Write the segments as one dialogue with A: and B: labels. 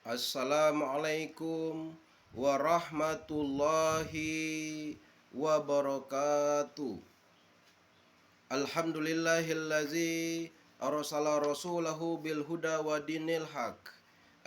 A: Assalamualaikum warahmatullahi wabarakatuh. Alhamdulillahillazi arsala rasulahu bil huda wa dinil haq.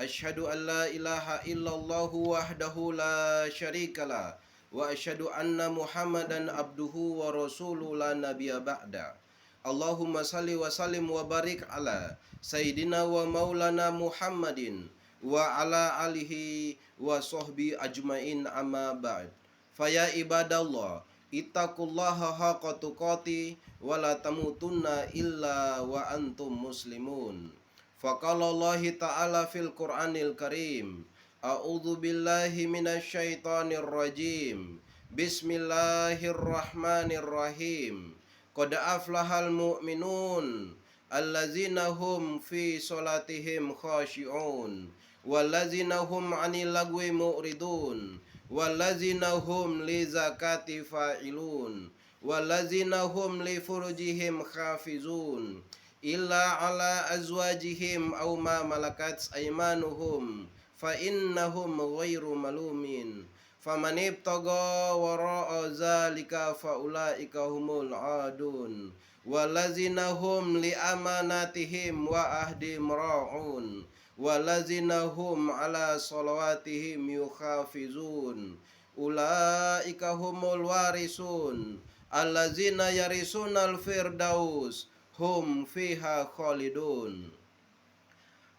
A: Asyhadu an la ilaha illallahu wahdahu la syarikalah wa asyhadu anna Muhammadan abduhu wa rasuluhu la nabiyya ba'da. Allahumma salli wa sallim wa barik ala sayyidina wa maulana Muhammadin wa ala alihi wa sahbi ajmain amma ba'd. Faya ibadallah, ittaqullaha haqqa tuqati wa la tamutunna illa wa antum muslimun. Faqala Allah ta'ala fil Qur'anil Karim, a'udzu billahi minasyaitonir rajim. Bismillahirrahmanirrahim. Qad aflahal mu'minun allazina hum fi solatihim khashi'un wallazina hum 'anil lagwi mu'ridun wallazina hum li zakati fa'ilun wallazina hum li furujihim hafizun illa ala azwajihim aw ma malakat aymanuhum fa innahum ghairu malumin faman ibtaga wara'a zalika faulaika humul adun walazina hum li amanatihim wa ahdim ra'un walazina hum ala salawatihim yukhafizun ulaika humul warisun allazina yarisunal firdaus hum fiha khalidun.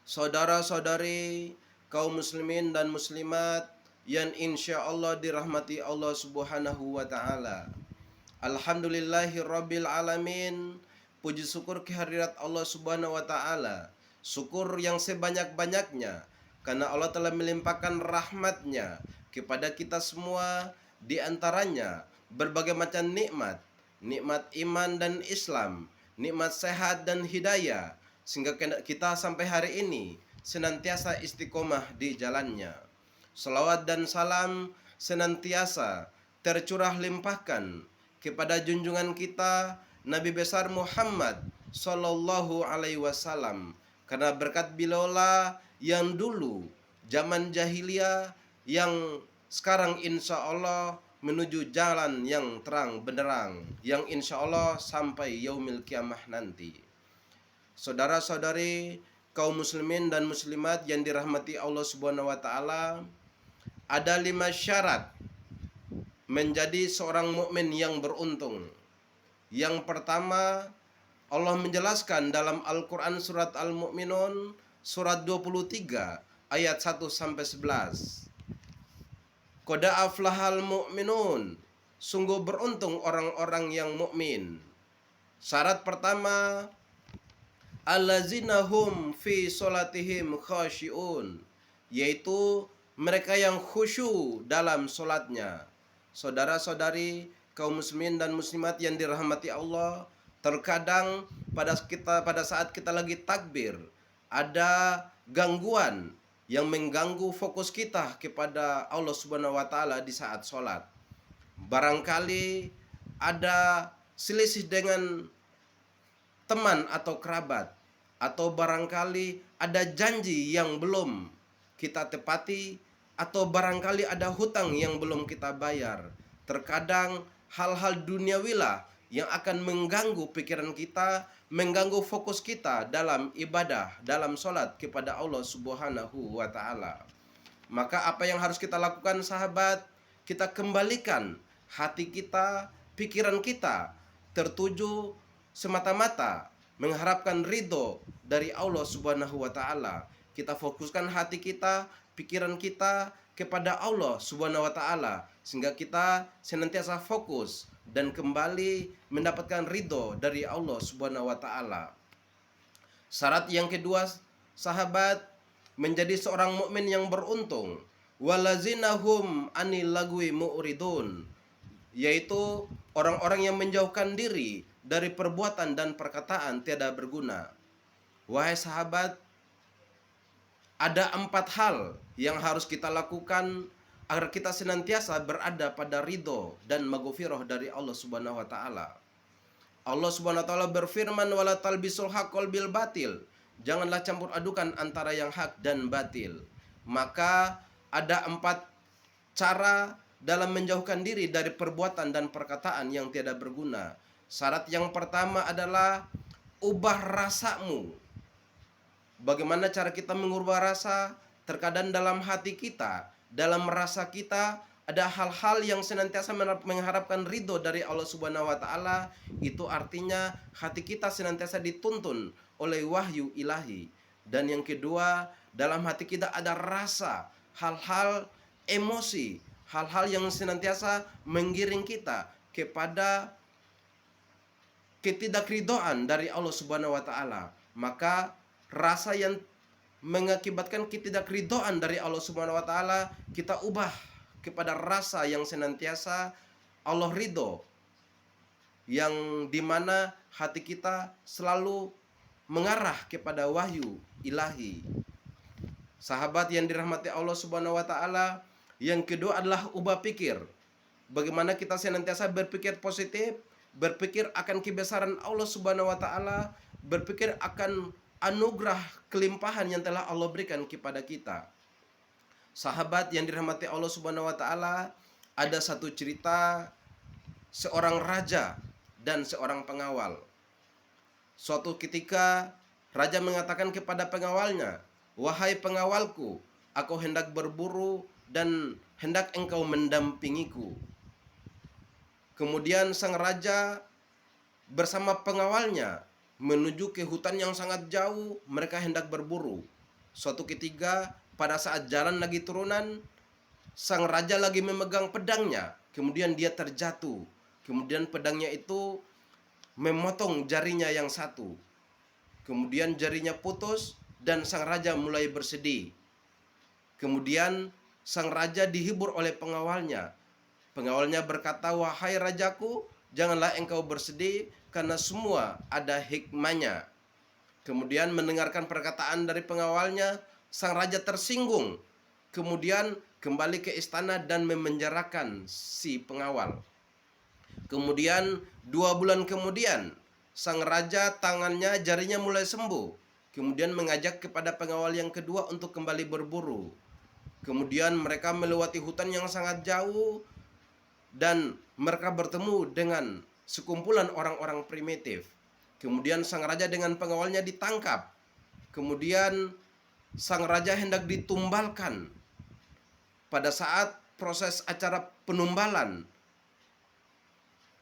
A: Saudara-saudari kaum muslimin dan muslimat yang insya Allah dirahmati Allah subhanahu wa ta'ala, alhamdulillahi rabbil alamin. Puji syukur kehadirat Allah subhanahu wa ta'ala, syukur yang sebanyak-banyaknya, karena Allah telah melimpahkan rahmatnya kepada kita semua, di antaranya berbagai macam nikmat, nikmat iman dan Islam, nikmat sehat dan hidayah, sehingga kita sampai hari ini senantiasa istiqomah di jalannya. Salawat dan salam senantiasa tercurah limpahkan kepada junjungan kita Nabi besar Muhammad sallallahu alaihi wasallam, karena berkat beliaulah yang dulu zaman jahiliyah, yang sekarang insya Allah menuju jalan yang terang benderang, yang insya Allah sampai yaumil kiamah nanti. Saudara-saudari kaum muslimin dan muslimat yang dirahmati Allah subhanahu wa ta'ala, ada 5 syarat menjadi seorang mukmin yang beruntung. Yang pertama, Allah menjelaskan dalam Al-Quran surat Al-Mu'minun surat 23 ayat 1 sampai 11. Qad aflahal mu'minun, sungguh beruntung orang-orang yang mukmin. Syarat pertama, allazina hum fi solatihim khashi'un, yaitu mereka yang khusyuk dalam solatnya. Saudara-saudari kaum muslimin dan muslimat yang dirahmati Allah, terkadang pada saat kita lagi takbir, ada gangguan yang mengganggu fokus kita kepada Allah subhanahu wa ta'ala di saat sholat. Barangkali ada selisih dengan teman atau kerabat, atau barangkali ada janji yang belum kita tepati, atau barangkali ada hutang yang belum kita bayar. Terkadang hal-hal duniawilah yang akan mengganggu pikiran kita, mengganggu fokus kita dalam ibadah, dalam sholat kepada Allah subhanahu wa ta'ala. Maka apa yang harus kita lakukan sahabat? Kita kembalikan hati kita, pikiran kita tertuju semata-mata mengharapkan ridho dari Allah subhanahu wa ta'ala. Kita fokuskan hati kita, pikiran kita kepada Allah subhanahu wa ta'ala, sehingga kita senantiasa fokus dan kembali mendapatkan ridho dari Allah subhanahu wa ta'ala. Syarat yang kedua sahabat, menjadi seorang mukmin yang beruntung, walazina hum anil lagwi mu'ridun, yaitu orang-orang yang menjauhkan diri dari perbuatan dan perkataan tiada berguna. Wahai sahabat, ada 4 hal yang harus kita lakukan agar kita senantiasa berada pada ridho dan maghfirah dari Allah subhanahu wa ta'ala. Allah subhanahu wa ta'ala berfirman, wala talbisul haqqal bil batil, janganlah campur adukan antara yang hak dan batil. Maka ada 4 cara dalam menjauhkan diri dari perbuatan dan perkataan yang tidak berguna. Syarat yang pertama adalah ubah rasamu. Bagaimana cara kita mengubah rasa? Terkadang dalam hati kita, dalam rasa kita ada hal-hal yang senantiasa mengharapkan ridho dari Allah Subhanahu wa taala. Itu artinya hati kita senantiasa dituntun oleh wahyu ilahi. Dan yang kedua, dalam hati kita ada rasa, hal-hal emosi, hal-hal yang senantiasa menggiring kita kepada ketidakridhoan dari Allah Subhanahu wa taala. Maka rasa yang mengakibatkan ketidakridhoan dari Allah Subhanahu wa taala kita ubah kepada rasa yang senantiasa Allah ridho, yang dimana hati kita selalu mengarah kepada wahyu ilahi. Sahabat yang dirahmati Allah Subhanahu wa taala, yang kedua adalah ubah pikir. Bagaimana kita senantiasa berpikir positif, berpikir akan kebesaran Allah Subhanahu wa taala, berpikir akan anugerah kelimpahan yang telah Allah berikan kepada kita. Sahabat yang dirahmati Allah Subhanahu wa taala, ada satu cerita seorang raja dan seorang pengawal. Suatu ketika raja mengatakan kepada pengawalnya, "Wahai pengawalku, aku hendak berburu dan hendak engkau mendampingiku." Kemudian sang raja bersama pengawalnya menuju ke hutan yang sangat jauh. Mereka hendak berburu. Suatu ketika pada saat jalan lagi turunan, sang raja lagi memegang pedangnya. Kemudian dia terjatuh. Kemudian pedangnya itu memotong jarinya yang satu. Kemudian jarinya putus dan sang raja mulai bersedih. Kemudian sang raja dihibur oleh pengawalnya. Pengawalnya berkata, "Wahai rajaku, janganlah engkau bersedih, karena semua ada hikmahnya." Kemudian mendengarkan perkataan dari pengawalnya, sang raja tersinggung. Kemudian kembali ke istana dan memenjarakan si pengawal. Kemudian 2 bulan kemudian, sang raja tangannya, jarinya mulai sembuh. Kemudian mengajak kepada pengawal yang kedua untuk kembali berburu. Kemudian mereka melewati hutan yang sangat jauh dan mereka bertemu dengan sekumpulan orang-orang primitif. Kemudian sang raja dengan pengawalnya ditangkap. Kemudian sang raja hendak ditumbalkan. Pada saat proses acara penumbalan,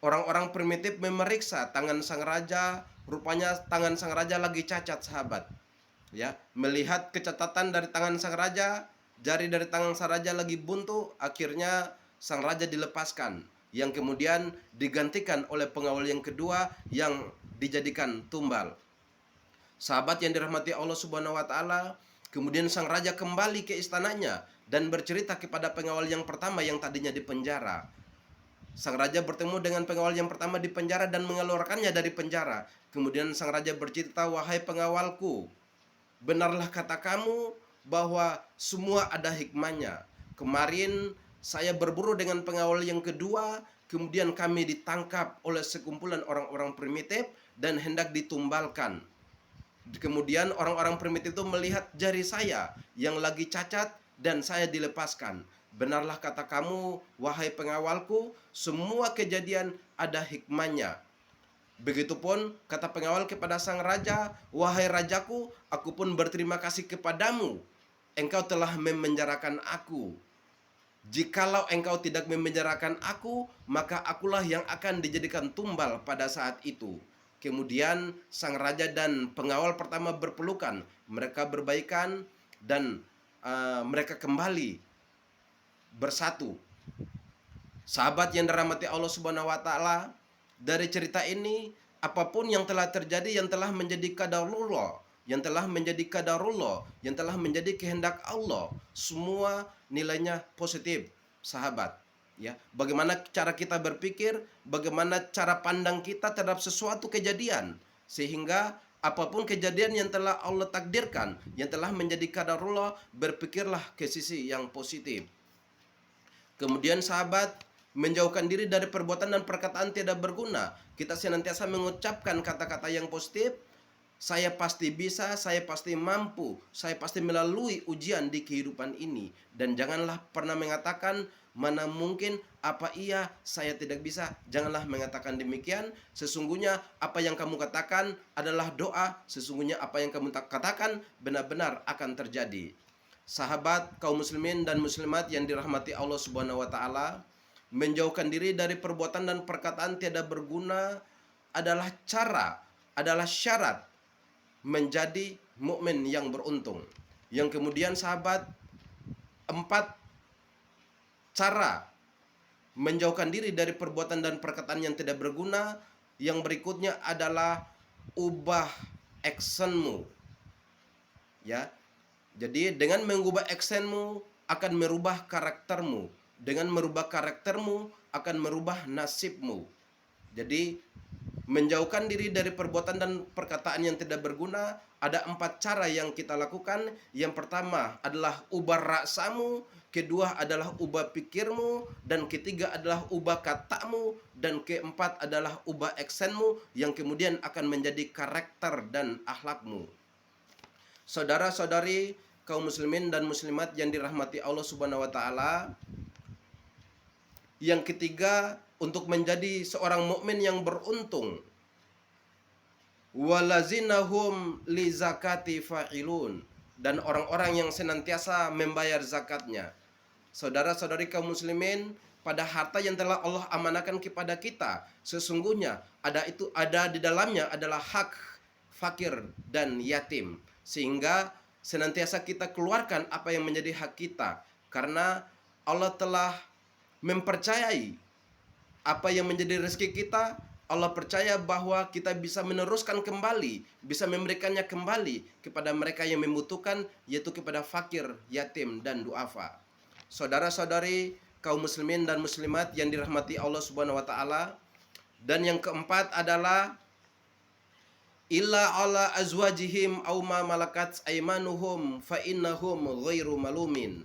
A: orang-orang primitif memeriksa tangan sang raja. Rupanya tangan sang raja lagi cacat, sahabat. Ya, melihat kecacatan dari tangan sang raja, jari dari tangan sang raja lagi buntu, akhirnya sang raja dilepaskan, yang kemudian digantikan oleh pengawal yang kedua yang dijadikan tumbal. Sahabat yang dirahmati Allah Subhanahu wa taala, kemudian sang raja kembali ke istananya dan bercerita kepada pengawal yang pertama yang tadinya di penjara. Sang raja bertemu dengan pengawal yang pertama di penjara dan mengeluarkannya dari penjara. Kemudian sang raja bercerita, "Wahai pengawalku, benarlah kata kamu bahwa semua ada hikmahnya. Kemarin saya berburu dengan pengawal yang kedua, kemudian kami ditangkap oleh sekumpulan orang-orang primitif dan hendak ditumbalkan. Kemudian orang-orang primitif itu melihat jari saya yang lagi cacat dan saya dilepaskan. Benarlah kata kamu, wahai pengawalku, semua kejadian ada hikmahnya." Begitupun kata pengawal kepada sang raja, "Wahai rajaku, aku pun berterima kasih kepadamu. Engkau telah memenjarakan aku. Jikalau engkau tidak memenjarakan aku, maka akulah yang akan dijadikan tumbal pada saat itu." Kemudian sang raja dan pengawal pertama berpelukan. Mereka berbaikan dan mereka kembali bersatu. Sahabat yang dirahmati Allah Subhanahu wa taala, dari cerita ini apapun yang telah terjadi, yang telah menjadi qadarullah, yang telah menjadi kehendak Allah, semua nilainya positif, sahabat. Ya, bagaimana cara kita berpikir, bagaimana cara pandang kita terhadap sesuatu kejadian, sehingga apapun kejadian yang telah Allah takdirkan, yang telah menjadi qadarullah, berpikirlah ke sisi yang positif. Kemudian sahabat, menjauhkan diri dari perbuatan dan perkataan tidak berguna. Kita senantiasa mengucapkan kata-kata yang positif, Saya pasti bisa, saya pasti mampu, saya pasti melalui ujian di kehidupan ini. Dan janganlah pernah mengatakan, mana mungkin, apa iya, saya tidak bisa. Janganlah mengatakan demikian. Sesungguhnya apa yang kamu katakan adalah doa. Sesungguhnya apa yang kamu katakan benar-benar akan terjadi. Sahabat kaum muslimin dan muslimat yang dirahmati Allah Subhanahu wa taala, menjauhkan diri dari perbuatan dan perkataan tiada berguna adalah syarat menjadi mukmin yang beruntung. Yang kemudian sahabat, 4 cara menjauhkan diri dari perbuatan dan perkataan yang tidak berguna. Yang berikutnya adalah ubah actionmu. Ya. Jadi dengan mengubah actionmu akan merubah karaktermu. Dengan merubah karaktermu akan merubah nasibmu. Jadi menjauhkan diri dari perbuatan dan perkataan yang tidak berguna, ada 4 cara yang kita lakukan. Yang pertama adalah ubah rasamu, kedua adalah ubah pikirmu, dan ketiga adalah ubah katamu, dan keempat adalah ubah actionmu yang kemudian akan menjadi karakter dan akhlakmu. Saudara-saudari kaum muslimin dan muslimat yang dirahmati Allah Subhanahu wa taala, yang ketiga, untuk menjadi seorang mukmin yang beruntung, walazinahum li zakati fa'ilun, dan orang-orang yang senantiasa membayar zakatnya. Saudara-saudari kaum muslimin, pada harta yang telah Allah amanahkan kepada kita, sesungguhnya ada di dalamnya adalah hak fakir dan yatim, sehingga senantiasa kita keluarkan apa yang menjadi hak kita, karena Allah telah mempercayai apa yang menjadi rezeki kita. Allah percaya bahwa kita bisa meneruskan kembali, bisa memberikannya kembali kepada mereka yang membutuhkan, yaitu kepada fakir, yatim, dan duafa. Saudara-saudari kaum muslimin dan muslimat yang dirahmati Allah Subhanahu wa taala. Dan yang keempat adalah illa ala azwajihim aw ma malakat aymanuhum fa innahum ghairu malumin.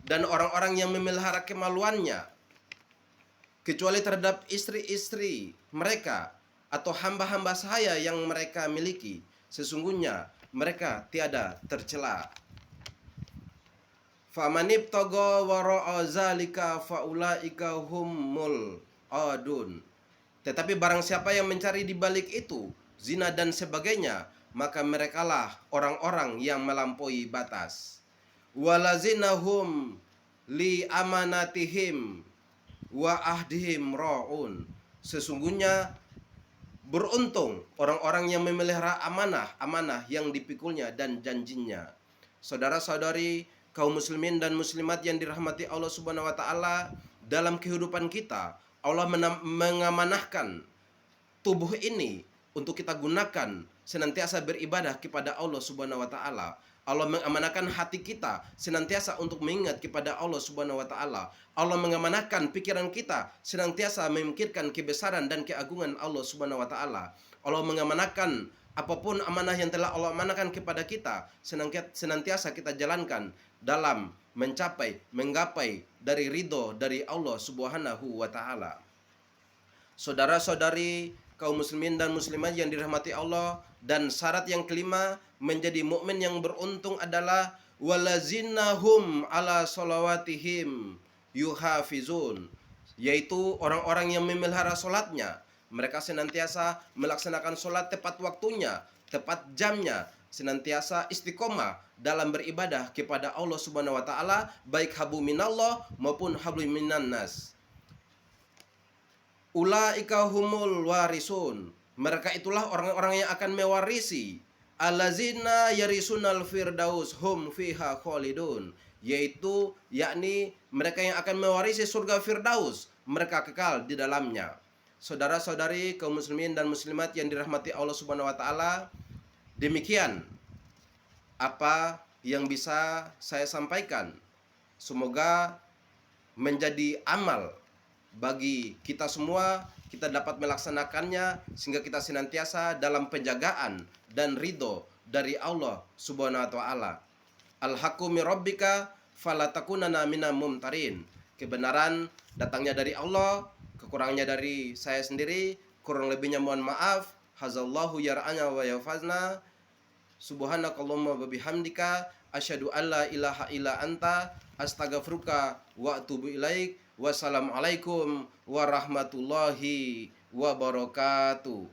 A: Dan orang-orang yang memelihara kemaluannya kecuali terhadap istri-istri mereka atau hamba-hamba sahaya yang mereka miliki, sesungguhnya mereka tiada tercela. Famanib togo wara'a zalika faulaika humul adun. Tetapi barang siapa yang mencari di balik itu zina dan sebagainya, maka merekalah orang-orang yang melampaui batas. Walazinahum li amanatihim wa ahdihim ra'un. Sesungguhnya beruntung orang-orang yang memelihara amanah yang dipikulnya dan janjinya. Saudara-saudari kaum muslimin dan muslimat yang dirahmati Allah Subhanahu wa taala, dalam kehidupan kita Allah mengamanahkan tubuh ini untuk kita gunakan senantiasa beribadah kepada Allah Subhanahu wa taala. Allah mengamanahkan hati kita senantiasa untuk mengingat kepada Allah Subhanahu wa taala. Allah mengamanahkan pikiran kita senantiasa memikirkan kebesaran dan keagungan Allah Subhanahu wa taala. Allah mengamanahkan apapun amanah yang telah Allah amanahkan kepada kita, senantiasa kita jalankan dalam menggapai dari ridho dari Allah Subhanahu wa taala. Saudara-saudari kaum muslimin dan muslimat yang dirahmati Allah, dan syarat yang kelima menjadi mukmin yang beruntung adalah walazinahum ala sholawatihim yuhafizun, yaitu orang-orang yang memelihara solatnya. Mereka senantiasa melaksanakan solat tepat waktunya, tepat jamnya, senantiasa istiqomah dalam beribadah kepada Allah Subhanahu wa taala, baik habu minallah maupun hablu minan nas. Ulaika humul warisun. Mereka itulah orang-orang yang akan mewarisi allazina yarisunal firdaus hum fiha khalidun, yaitu yakni mereka yang akan mewarisi surga firdaus, mereka kekal di dalamnya. Saudara-saudari kaum muslimin dan muslimat yang dirahmati Allah Subhanahu wa taala, demikian apa yang bisa saya sampaikan. Semoga menjadi amal bagi kita semua, kita dapat melaksanakannya sehingga kita senantiasa dalam penjagaan dan ridho dari Allah Subhanahu wa taala. Al-haqqu mir rabbika fala takunanna minal mumtarin. Kebenaran datangnya dari Allah, kekurangannya dari saya sendiri, kurang lebihnya mohon maaf. Hazallahu yar'ana wa yafazna. Subhanakallahumma wa bihamdika asyhadu an la ilaha illa anta astaghfiruka wa atubu ilaik. Wassalamualaikum warahmatullahi wabarakatuh.